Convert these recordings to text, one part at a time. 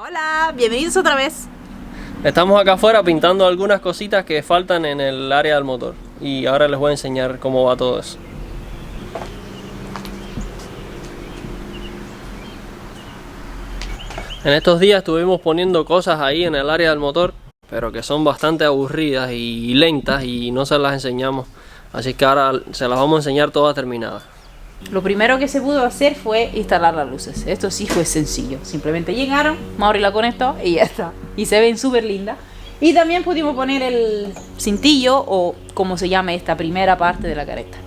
Hola, bienvenidos otra vez. Estamos acá afuera pintando algunas cositas que faltan en el área del motor y ahora les voy a enseñar cómo va todo eso. En estos días estuvimos poniendo cosas ahí en el área del motor, pero que son bastante aburridas y lentas y no se las enseñamos. Así que ahora se las vamos a enseñar todas terminadas. Lo primero que se pudo hacer fue instalar las luces. Esto sí fue sencillo. Simplemente llegaron, Mauri la conectó y ya está. Y se ven súper lindas. Y también pudimos poner el cintillo o como se llama esta primera parte de la careta.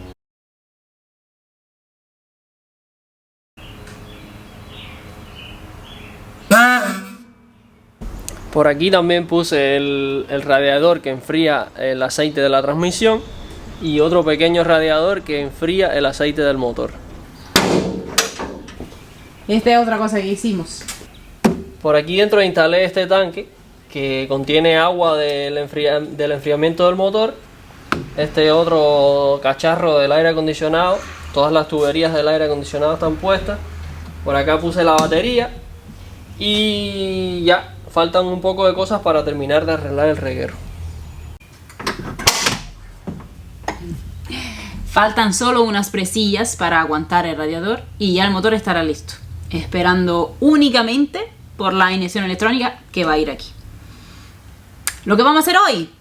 Por aquí también puse el radiador que enfría el aceite de la transmisión y otro pequeño radiador que enfría el aceite del motor. Esta es otra cosa que hicimos. Por aquí dentro instalé este tanque que contiene agua del enfriamiento del motor. Este otro cacharro del aire acondicionado. Todas las tuberías del aire acondicionado están puestas. Por acá puse la batería. Y ya, faltan un poco de cosas para terminar de arreglar el reguero. Faltan solo unas presillas para aguantar el radiador y ya el motor estará listo. Esperando únicamente por la inyección electrónica que va a ir aquí. Lo que vamos a hacer hoy,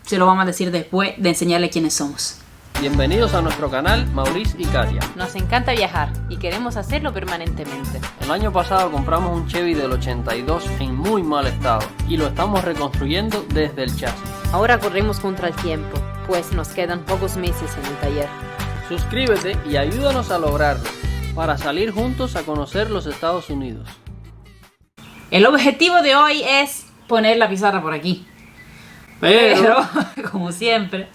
se lo vamos a decir después de enseñarles quiénes somos. Bienvenidos a nuestro canal Maurice y Katia. Nos encanta viajar y queremos hacerlo permanentemente. El año pasado compramos un Chevy del 82 en muy mal estado y lo estamos reconstruyendo desde el chasis. Ahora corremos contra el tiempo, pues nos quedan pocos meses en el taller. Suscríbete y ayúdanos a lograrlo, para salir juntos a conocer los Estados Unidos. El objetivo de hoy es poner la pizarra por aquí. Pero como siempre,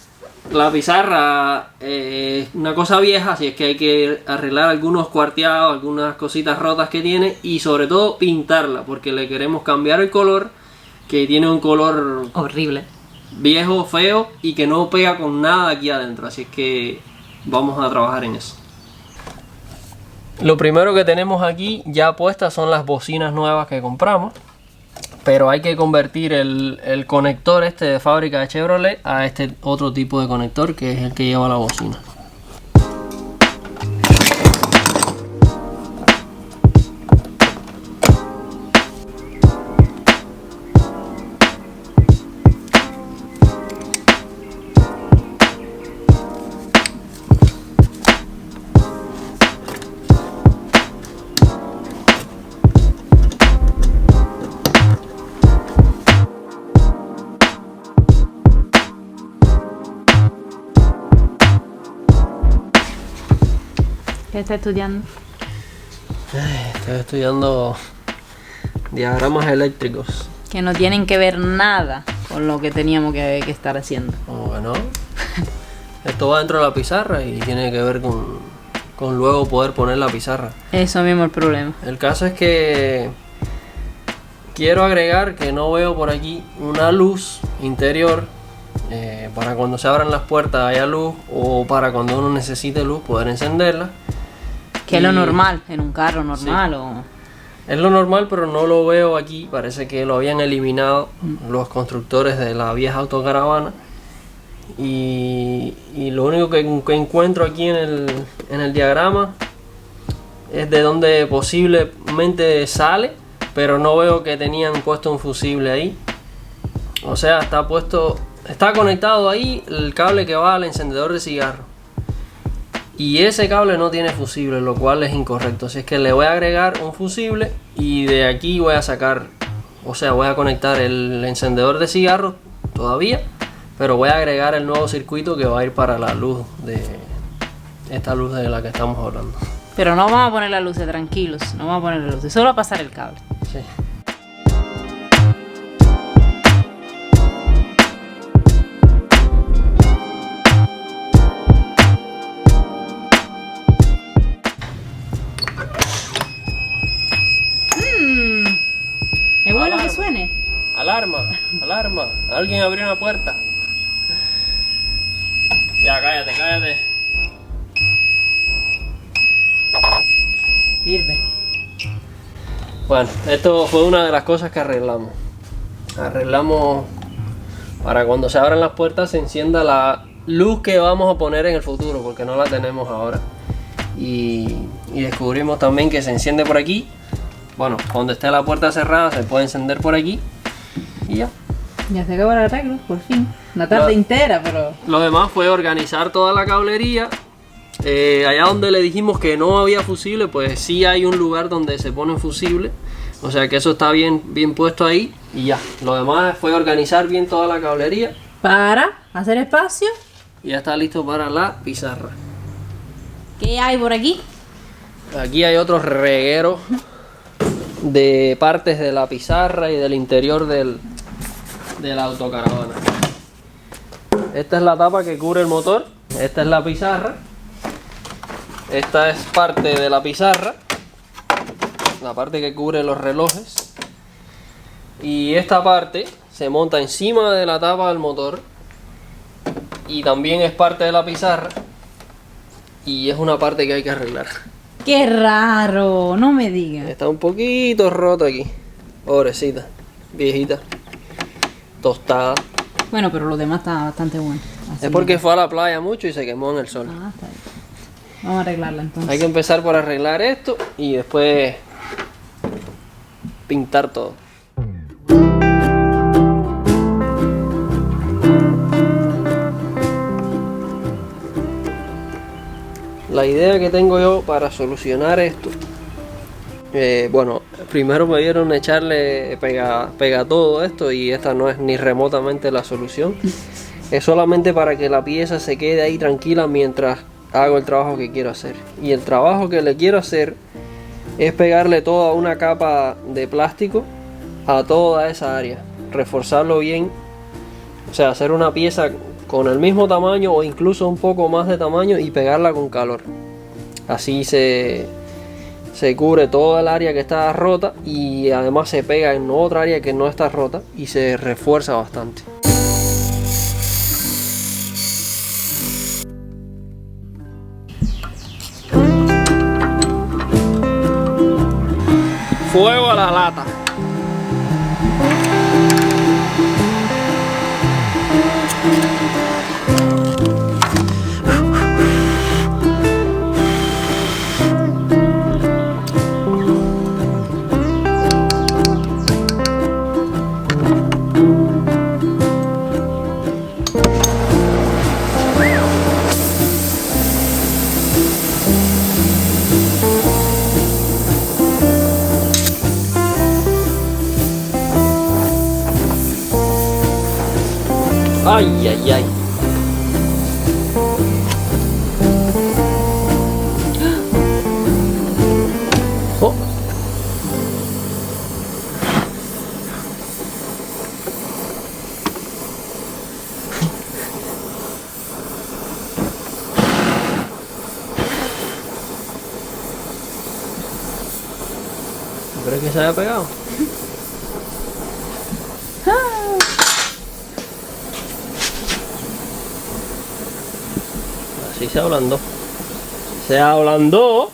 la pizarra es una cosa vieja, así es que hay que arreglar algunos cuarteados, algunas cositas rotas que tiene y sobre todo pintarla, porque le queremos cambiar el color, que tiene un color horrible, viejo, feo y que no pega con nada aquí adentro, así es que vamos a trabajar en eso. Lo primero que tenemos aquí ya puestas son las bocinas nuevas que compramos, pero hay que convertir el conector este de fábrica de Chevrolet a este otro tipo de conector que es el que lleva la bocina. ¿qué está estudiando? Estoy estudiando diagramas eléctricos. Que no tienen que ver nada con lo que teníamos que estar haciendo. ¿Cómo que no? Esto va dentro de la pizarra y tiene que ver con luego poder poner la pizarra. Eso mismo es el problema. El caso es que quiero agregar que no veo por aquí una luz interior para cuando se abran las puertas haya luz o para cuando uno necesite luz poder encenderla. Que es lo normal en un carro normal. Sí. Es lo normal, pero no lo veo aquí. Parece que lo habían eliminado los constructores de la vieja autocaravana. Y lo único que encuentro aquí en el diagrama es de donde posiblemente sale, pero no veo que tenían puesto un fusible ahí. O sea, está conectado ahí el cable que va al encendedor de cigarro. Y ese cable no tiene fusible, lo cual es incorrecto. Así es que le voy a agregar un fusible y de aquí voy a sacar, o sea, voy a conectar el encendedor de cigarro todavía, pero voy a agregar el nuevo circuito que va a ir para la luz de esta luz de la que estamos hablando. Pero no vamos a poner las luces, tranquilos, no vamos a poner las luces, solo a pasar el cable. Sí. Es bueno que suene. Alarma, alarma. Alguien abrió una puerta. Ya, cállate, cállate. Sirve. Bueno, esto fue una de las cosas que arreglamos. Arreglamos para cuando se abran las puertas se encienda la luz que vamos a poner en el futuro, porque no la tenemos ahora. Y descubrimos también que se enciende por aquí. Bueno, cuando esté la puerta cerrada se puede encender por aquí. Y ya. Ya se acabó el arreglo, por fin. Una tarde entera, pero... Lo demás fue organizar toda la cablería. Allá donde le dijimos que no había fusible, pues sí hay un lugar donde se pone fusible. O sea que eso está bien puesto ahí. Y ya. Lo demás fue organizar bien toda la cablería. Para hacer espacio. Y ya está listo para la pizarra. ¿Qué hay por aquí? Aquí hay otros regueros de partes de la pizarra y del interior de la autocaravana. Esta es la tapa que cubre el motor. Esta es la pizarra. Esta es parte de la pizarra, la parte que cubre los relojes. Y esta parte se monta encima de la tapa del motor y también es parte de la pizarra. Y es una parte que hay que arreglar. ¡Qué raro! No me digas. Está un poquito roto aquí. Pobrecita, viejita, tostada. Bueno, pero lo demás está bastante bueno. Así Es porque fue a la playa mucho y se quemó en el sol. Ah, está bien. Vamos a arreglarla entonces. Hay que empezar por arreglar esto y después pintar todo. La idea que tengo yo para solucionar esto, bueno, primero me dieron echarle pega todo esto y esta no es ni remotamente la solución. Es solamente para que la pieza se quede ahí tranquila mientras hago el trabajo que quiero hacer. Y el trabajo que le quiero hacer es pegarle toda una capa de plástico a toda esa área, reforzarlo bien, o sea, hacer una pieza con el mismo tamaño o incluso un poco más de tamaño y pegarla con calor. Así se cubre toda el área que está rota y además se pega en otra área que no está rota y se refuerza bastante. Fuego a la lata. Ay, ay, ay. Oh. ¿Crees que se haya pegado? Así se ablandó. Se ablandó.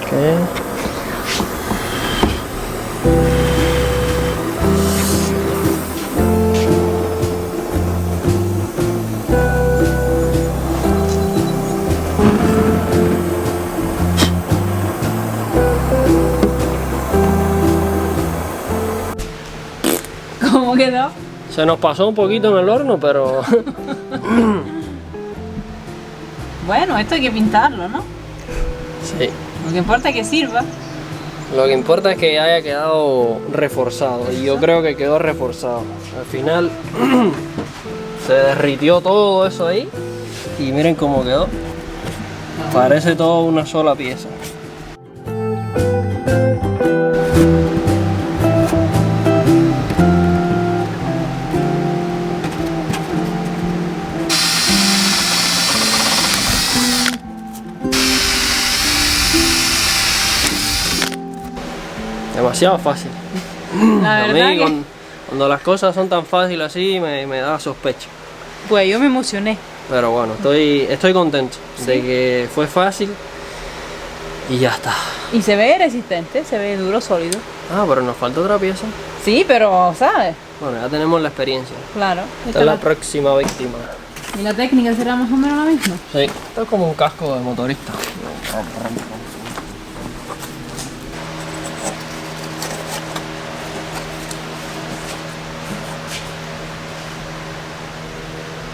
Okay. ¿Cómo quedó? Se nos pasó un poquito en el horno, pero Bueno, esto hay que pintarlo, ¿no? sí. Lo que importa es que sirva. Lo que importa es que haya quedado reforzado y yo creo que quedó reforzado. Al final se derritió todo eso ahí y miren cómo quedó. Parece todo una sola pieza. demasiado fácil. La A verdad mí, que, cuando las cosas son tan fáciles así, me da sospecha. pues yo me emocioné. Pero bueno, estoy contento de que fue fácil y ya está. Y se ve resistente, se ve duro, sólido. Ah, pero nos falta otra pieza. Sí, pero, ¿sabes? Bueno, ya tenemos la experiencia. Claro. Esta es la próxima víctima. ¿Y la técnica será más o menos la misma? Sí, esto es como un casco de motorista.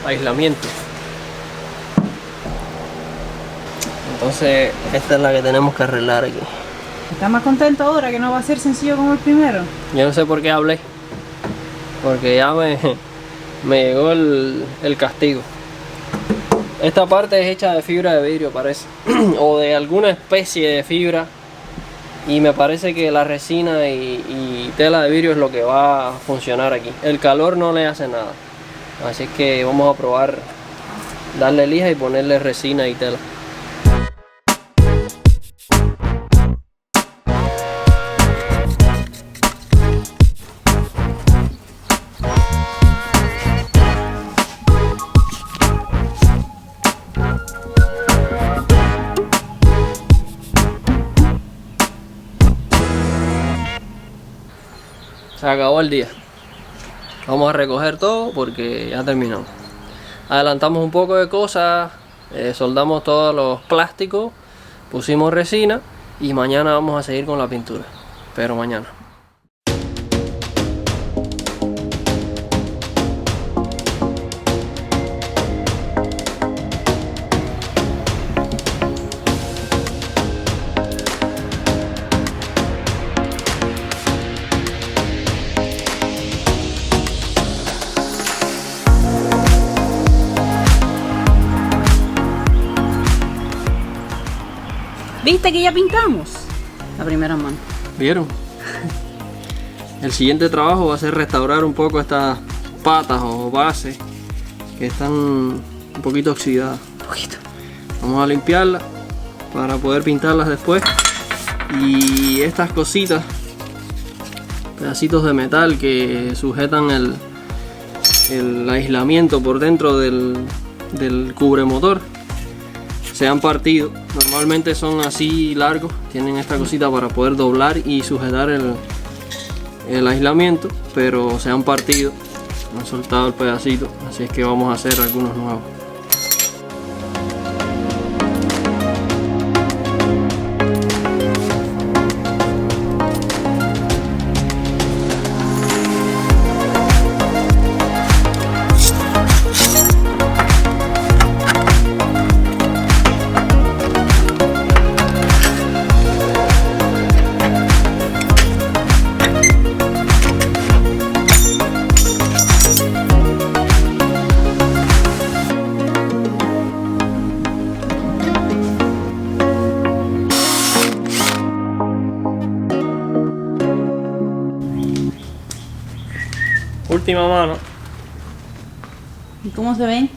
Aislamiento. Entonces, esta es la que tenemos que arreglar aquí. ¿Estás más contento ahora que no va a ser sencillo como el primero? Yo no sé por qué hablé, porque ya me llegó el castigo. Esta parte es hecha de fibra de vidrio, parece, o de alguna especie de fibra, y me parece que la resina y tela de vidrio es lo que va a funcionar aquí. El calor no le hace nada, así que vamos a probar darle lija y ponerle resina y tela. Se acabó el día. Vamos a recoger todo porque ya terminamos. Adelantamos un poco de cosas, soldamos todos los plásticos, pusimos resina y mañana vamos a seguir con la pintura. Pero mañana. ¿Viste que ya pintamos? La primera mano. ¿Vieron? El siguiente trabajo va a ser restaurar un poco estas patas o bases que están un poquito oxidadas. Vamos a limpiarlas para poder pintarlas después. Y estas cositas, pedacitos de metal que sujetan el aislamiento por dentro del cubremotor, se han partido. Normalmente son así largos, tienen esta cosita para poder doblar y sujetar el aislamiento, pero se han partido, han soltado el pedacito, así es que vamos a hacer algunos nuevos. Última mano. ¿Y cómo se ven?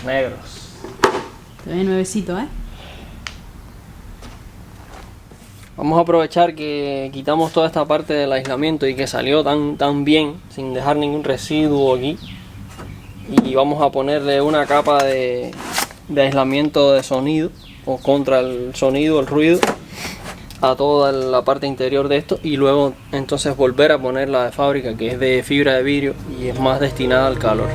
Negros. Se ven nuevecito, ¿eh? Vamos a aprovechar que quitamos toda esta parte del aislamiento y que salió tan bien, sin dejar ningún residuo aquí. Y vamos a ponerle una capa de aislamiento de sonido, o contra el sonido, el ruido, a toda la parte interior de esto, y luego entonces volver a ponerla de fábrica, que es de fibra de vidrio y es más destinada al calor.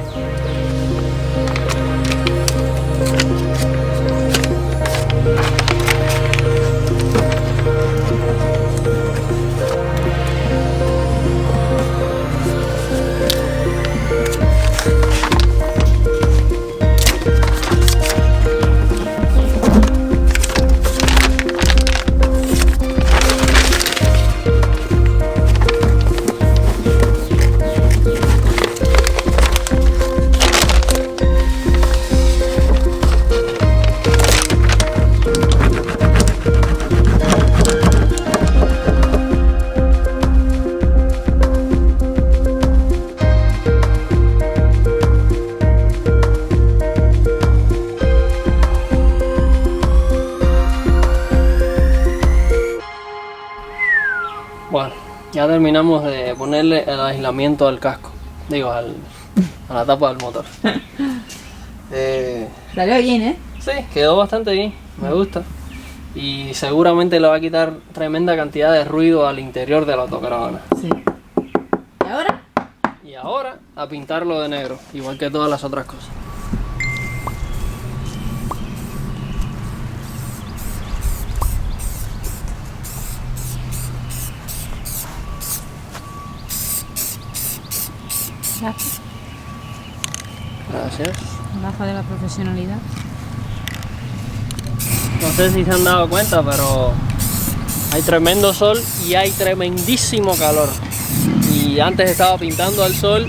Bueno, ya terminamos de ponerle el aislamiento al casco. Digo, a la tapa del motor. Salió bien, ¿eh? Sí, quedó bastante bien, me gusta. Y seguramente le va a quitar tremenda cantidad de ruido al interior de la autocaravana. Sí. ¿Y ahora? Y ahora a pintarlo de negro, igual que todas las otras cosas. Gracias. Gracias. Baja de la profesionalidad. No sé si se han dado cuenta, pero hay tremendo sol y hay tremendísimo calor. Y antes estaba pintando al sol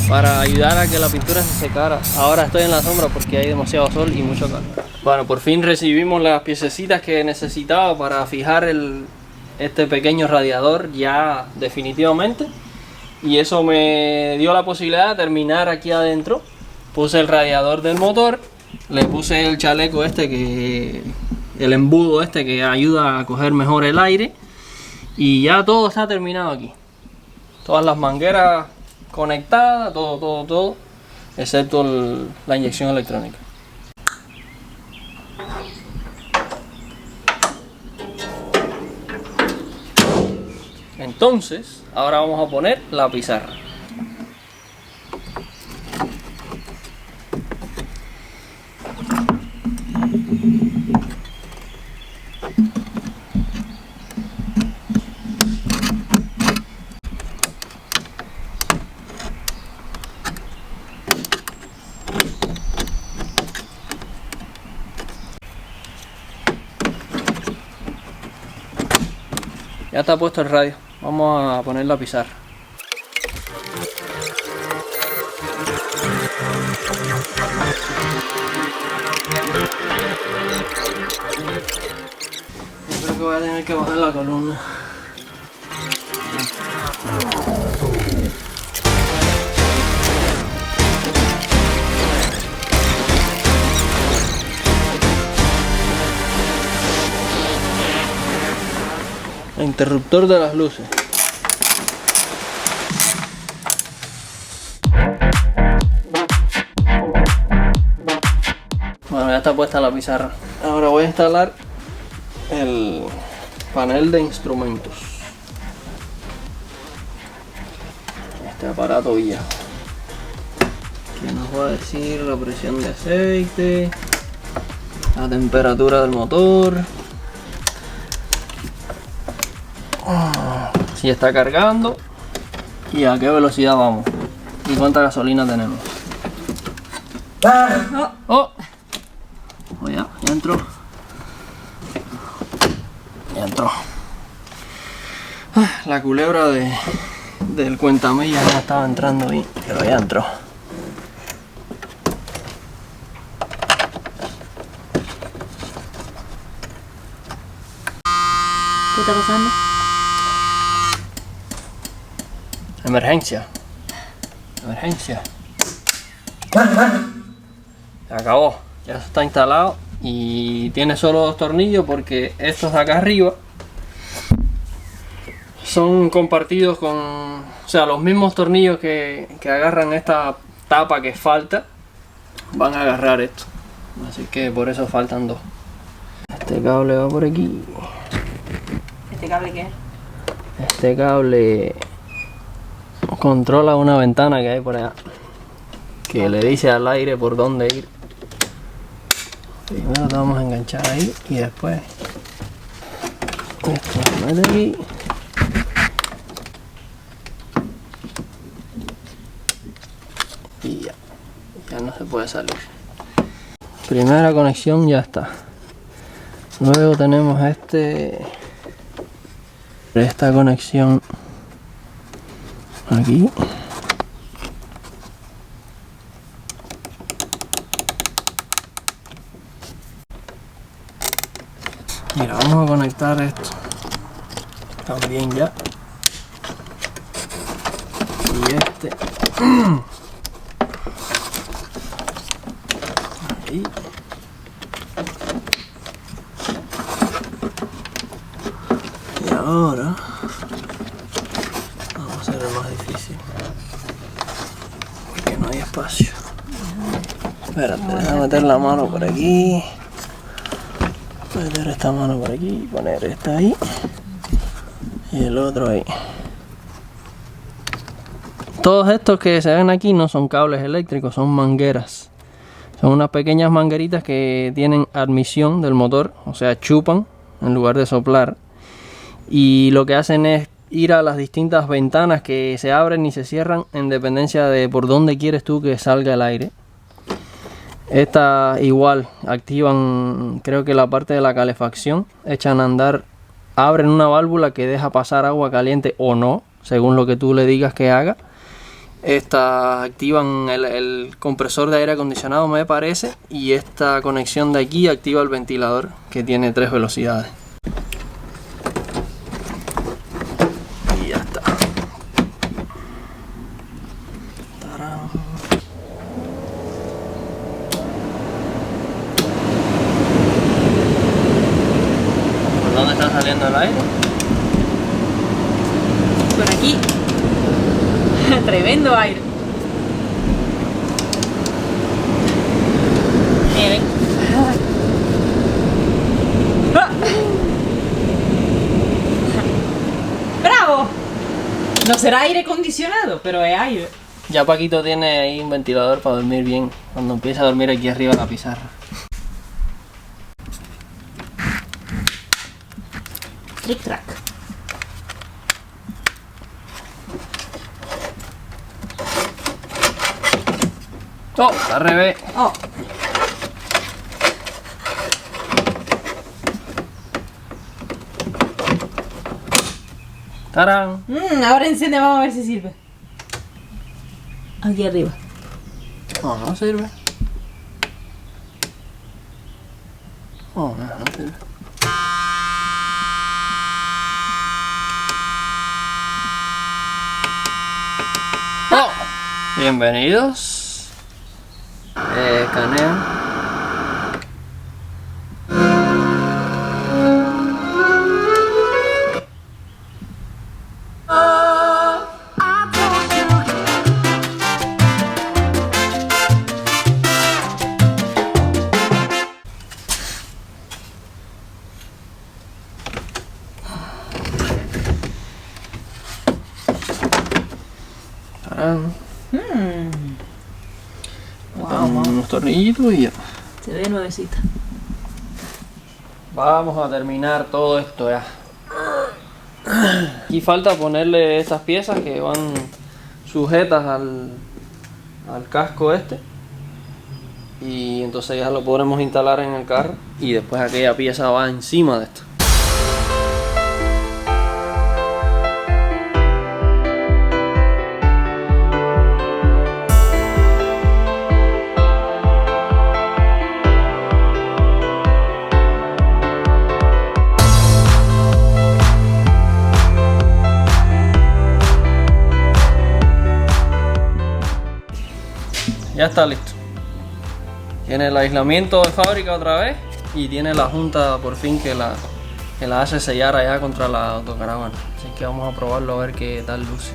para ayudar a que la pintura se secara. Ahora estoy en la sombra porque hay demasiado sol y mucho calor. Bueno, por fin recibimos las piececitas que necesitaba para fijar este pequeño radiador ya definitivamente. Y eso me dio la posibilidad de terminar aquí adentro. Puse el radiador del motor, le puse el chaleco el embudo que ayuda a coger mejor el aire. Y ya todo está terminado aquí. Todas las mangueras conectadas, todo, excepto la inyección electrónica. Entonces, ahora vamos a poner la pizarra. Ya está puesto el radio. Vamos a poner la pizarra. Yo creo que voy a tener que bajar la columna. El interruptor de las luces. Bueno, ya está puesta la pizarra. Ahora voy a instalar el panel de instrumentos. Este aparato viejo, que nos va a decir la presión de aceite, la temperatura del motor, si está cargando y a qué velocidad vamos y cuánta gasolina tenemos. Oh, ya entró. Ya entró. La culebra del cuentamillas no estaba entrando bien, pero ya entró. ¿Qué está pasando? Emergencia. Emergencia. Se acabó. Ya está instalado y tiene solo 2 tornillos porque estos de acá arriba son compartidos con, o sea, los mismos tornillos que agarran esta tapa que falta van a agarrar esto. Así que por eso faltan 2. Este cable va por aquí. ¿Este cable qué es? Este cable controla una ventana que hay por allá, que le dice al aire por dónde ir. Primero te vamos a enganchar ahí y después esto se mete aquí. Y ya no se puede salir. Primera conexión ya está. Luego tenemos esta conexión aquí. Mira, vamos a conectar esto también ya. Y ahí. Y ahora Espérate, déjame meter la mano por aquí. Meter esta mano por aquí y poner esta ahí. Y el otro ahí. Todos estos que se ven aquí no son cables eléctricos, son mangueras. Son unas pequeñas mangueritas que tienen admisión del motor, o sea, chupan en lugar de soplar. Y lo que hacen es ir a las distintas ventanas que se abren y se cierran en dependencia de por dónde quieres tú que salga el aire. Estas igual activan, creo que la parte de la calefacción, echan a andar, abren una válvula que deja pasar agua caliente o no, según lo que tú le digas que haga. Estas activan el compresor de aire acondicionado, me parece, y esta conexión de aquí activa el ventilador que tiene 3 velocidades. Y ya está. ¡Tarán! ¿Por dónde está saliendo el aire? Por aquí. Tremendo aire. Ven. ¡Bravo! No será aire acondicionado, pero es aire. Ya Paquito tiene ahí un ventilador para dormir bien cuando empiece a dormir aquí arriba de la pizarra. Trick track. ¡Oh! Está al revés. Oh. ¡Tarán! Ahora enciende, vamos a ver si sirve. Aquí arriba. No, no sirve. Oh, no sirve. ¡Oh! Bienvenidos. Escanean. Unos tornillitos y ya. Se ve nuevecita. Vamos a terminar todo esto ya. Aquí falta ponerle estas piezas que van sujetas al casco este. Y entonces ya lo podremos instalar en el carro. Y después aquella pieza va encima de esto. Ya está listo. Tiene el aislamiento de fábrica otra vez y tiene la junta por fin que la hace sellar allá contra la autocaravana. Así que vamos a probarlo a ver qué tal luce.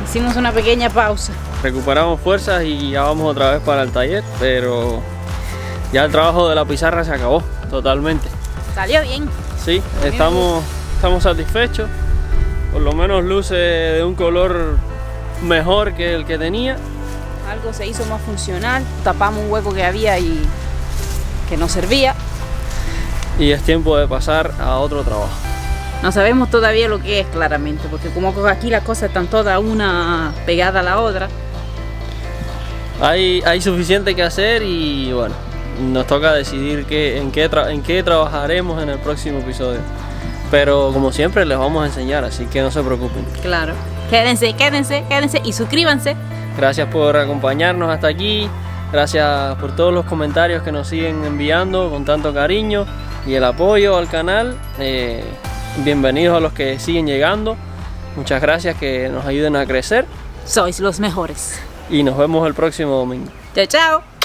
Hicimos una pequeña pausa. Recuperamos fuerzas y ya vamos otra vez para el taller, pero ya el trabajo de la pizarra se acabó totalmente. Salió bien. Sí, estamos satisfechos. Por lo menos luce de un color mejor que el que tenía. Algo se hizo más funcional. Tapamos un hueco que había y que no servía. Y es tiempo de pasar a otro trabajo. No sabemos todavía lo que es claramente, porque como aquí las cosas están todas una pegada a la otra. Hay suficiente que hacer y bueno, nos toca decidir en qué trabajaremos en el próximo episodio. Pero como siempre les vamos a enseñar, así que no se preocupen. Claro. Quédense y suscríbanse. Gracias por acompañarnos hasta aquí. Gracias por todos los comentarios que nos siguen enviando con tanto cariño y el apoyo al canal. Bienvenidos a los que siguen llegando. Muchas gracias, que nos ayuden a crecer. Sois los mejores. Y nos vemos el próximo domingo. Chao, chao.